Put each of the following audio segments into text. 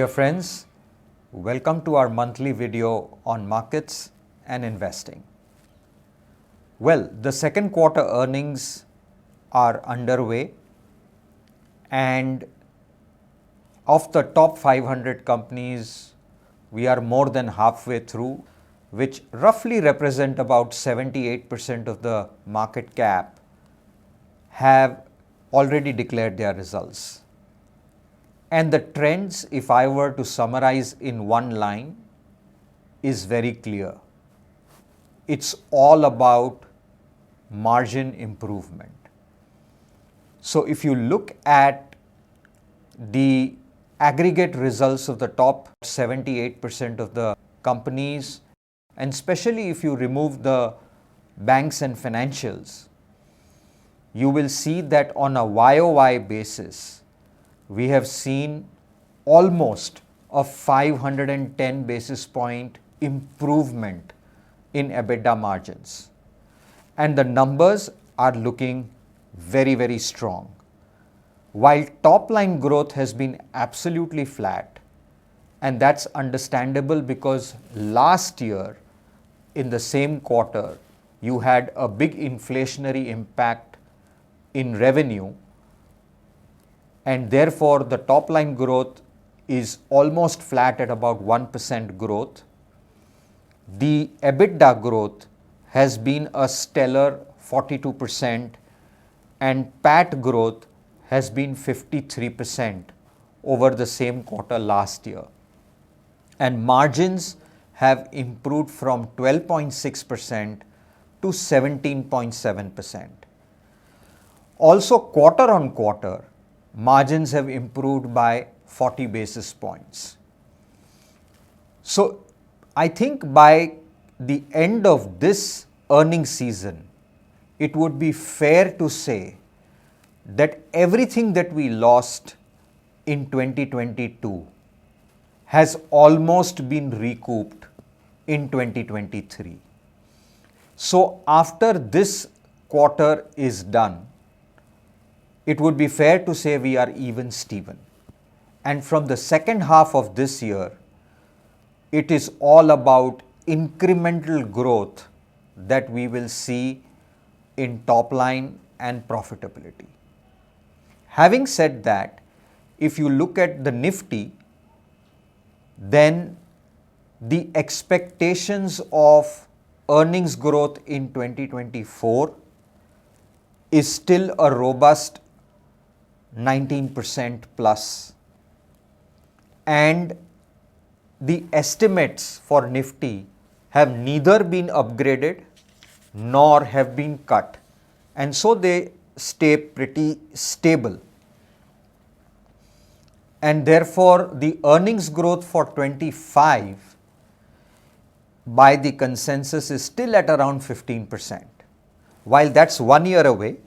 Dear friends, welcome to our monthly video on markets and investing. Well, the second quarter earnings are underway, and of the top 500 companies, we are more than halfway through, which roughly represent about 78% of the market cap, have already declared their results. And the trends, if I were to summarize in one line, is very clear. It's all about margin improvement. So if you look at the aggregate results of the top 78% of the companies, and especially if you remove the banks and financials, you will see that on a YOY basis, we have seen almost a 510 basis point improvement in EBITDA margins. And the numbers are looking very, very strong. While top line growth has been absolutely flat, and that's understandable because last year in the same quarter, you had a big inflationary impact in revenue, and therefore the top line growth is almost flat at about 1% growth. The EBITDA growth has been a stellar 42%, and PAT growth has been 53% over the same quarter last year. And margins have improved from 12.6% to 17.7%. Also, quarter on quarter, margins have improved by 40 basis points. So, I think by the end of this earnings season, it would be fair to say that everything that we lost in 2022 has almost been recouped in 2023. So, after this quarter is done, it would be fair to say we are even Steven. And from the second half of this year, it is all about incremental growth that we will see in top line and profitability. Having said that, if you look at the Nifty, then the expectations of earnings growth in 2024 is still a robust 19% plus. And the estimates for Nifty have neither been upgraded nor have been cut, and so they stay pretty stable. And therefore, the earnings growth for 25 by the consensus is still at around 15%. While that's 1 year away,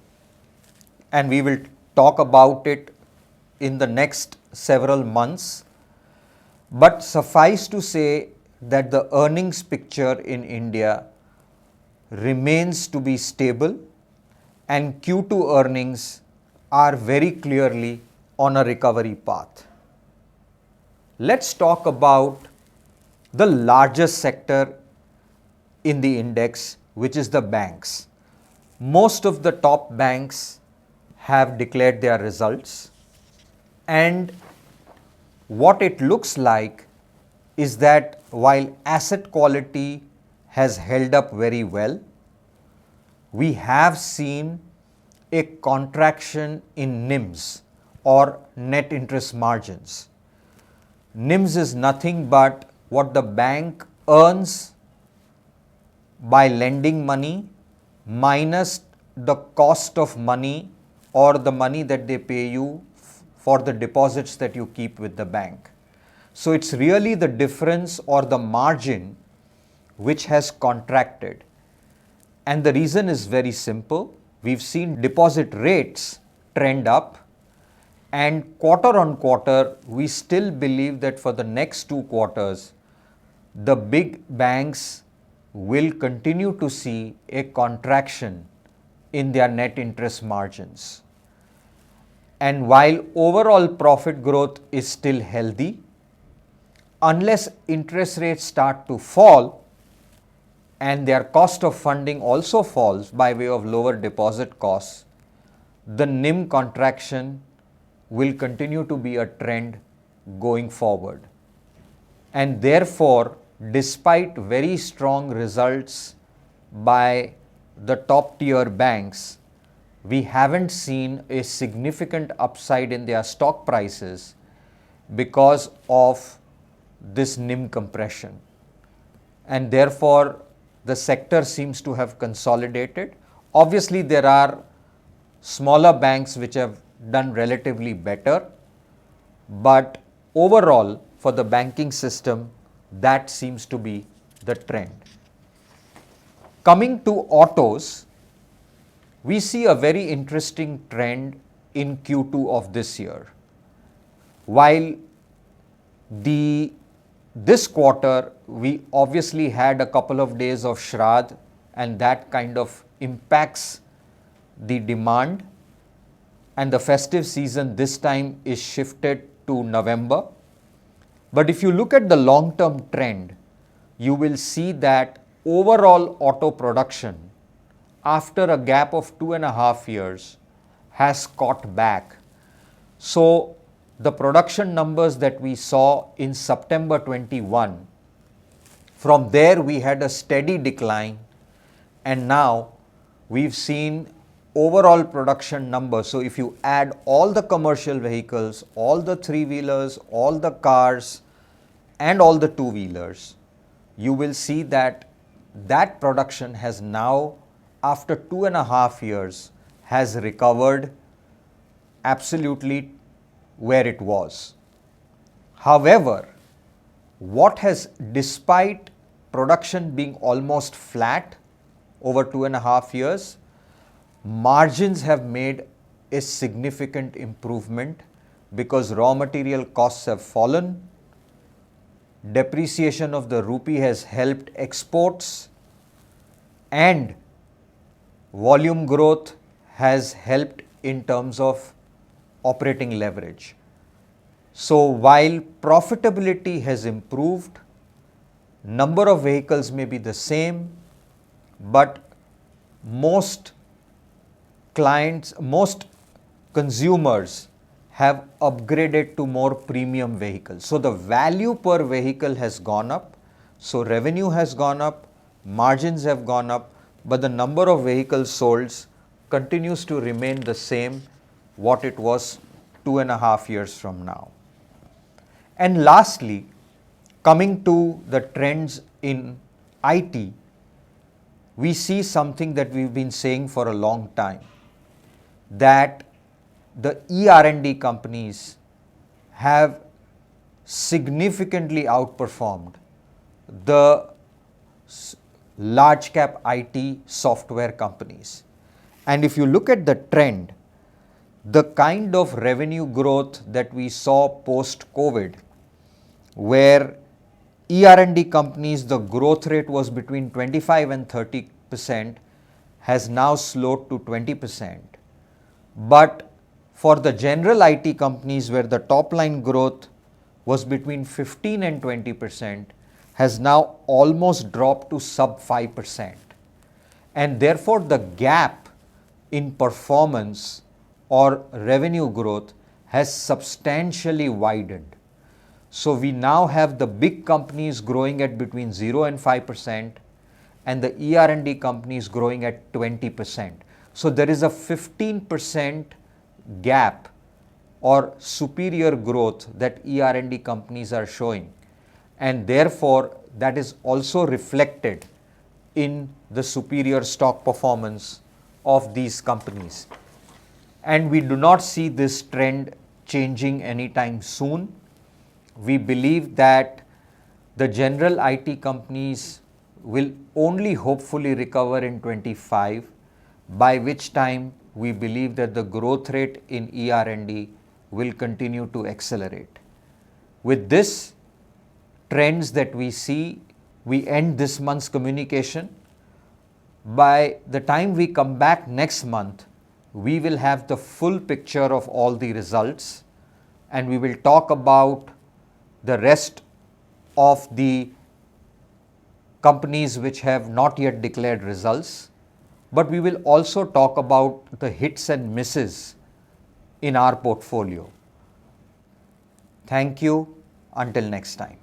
and we will talk about it in the next several months, but suffice to say that the earnings picture in India remains to be stable, and Q2 earnings are very clearly on a recovery path. Let's talk about the largest sector in the index, which is the banks. Most of the top banks have declared their results, and what it looks like is that while asset quality has held up very well, we have seen a contraction in NIMs, or net interest margins. NIMs is nothing but what the bank earns by lending money minus the cost of money or the money that they pay you for the deposits that you keep with the bank. So it's really the difference or the margin which has contracted. And the reason is very simple. We've seen deposit rates trend up, and quarter on quarter, we still believe that for the next 2 quarters, the big banks will continue to see a contraction in their net interest margins. And while overall profit growth is still healthy, unless interest rates start to fall and their cost of funding also falls by way of lower deposit costs, the NIM contraction will continue to be a trend going forward. And therefore, despite very strong results by the top tier banks, we haven't seen a significant upside in their stock prices because of this NIM compression. And therefore, the sector seems to have consolidated. Obviously, there are smaller banks which have done relatively better, but overall, for the banking system, that seems to be the trend. Coming to autos, we see a very interesting trend in Q2 of this year. While this quarter, we obviously had a couple of days of Shraddh, and that kind of impacts the demand, and the festive season this time is shifted to November. But if you look at the long-term trend, you will see that overall auto production, after a gap of 2.5 years, has caught back. So the production numbers that we saw in September 21, from there we had a steady decline, and now we've seen overall production numbers. So if you add all the commercial vehicles, all the three-wheelers, all the cars, and all the two-wheelers, you will see that that production has now, after 2.5 years, has recovered absolutely where it was. However, despite production being almost flat over 2.5 years, margins have made a significant improvement because raw material costs have fallen, depreciation of the rupee has helped exports, and volume growth has helped in terms of operating leverage. So while profitability has improved, number of vehicles may be the same, but most consumers have upgraded to more premium vehicles. So the value per vehicle has gone up, so revenue has gone up, margins have gone up, but the number of vehicles sold continues to remain the same what it was 2.5 years from now. And lastly, coming to the trends in IT, we see something that we've been saying for a long time, that the ER&D companies have significantly outperformed the large cap IT software companies. And if you look at the trend, the kind of revenue growth that we saw post-COVID, where ER&D companies, the growth rate was between 25 and 30%, has now slowed to 20%. But for the general IT companies, where the top line growth was between 15 and 20%, has now almost dropped to sub 5%. And therefore, the gap in performance or revenue growth has substantially widened. So we now have the big companies growing at between 0 and 5%, and the ER&D companies growing at 20%. So there is a 15% gap or superior growth that ER&D companies are showing, and therefore that is also reflected in the superior stock performance of these companies. And we do not see this trend changing anytime soon. We believe that the general IT companies will only hopefully recover in 25, by which time we believe that the growth rate in ER&D will continue to accelerate. With this trends that we see, we end this month's communication. By the time we come back next month, we will have the full picture of all the results, and we will talk about the rest of the companies which have not yet declared results, but we will also talk about the hits and misses in our portfolio. Thank you. Until next time.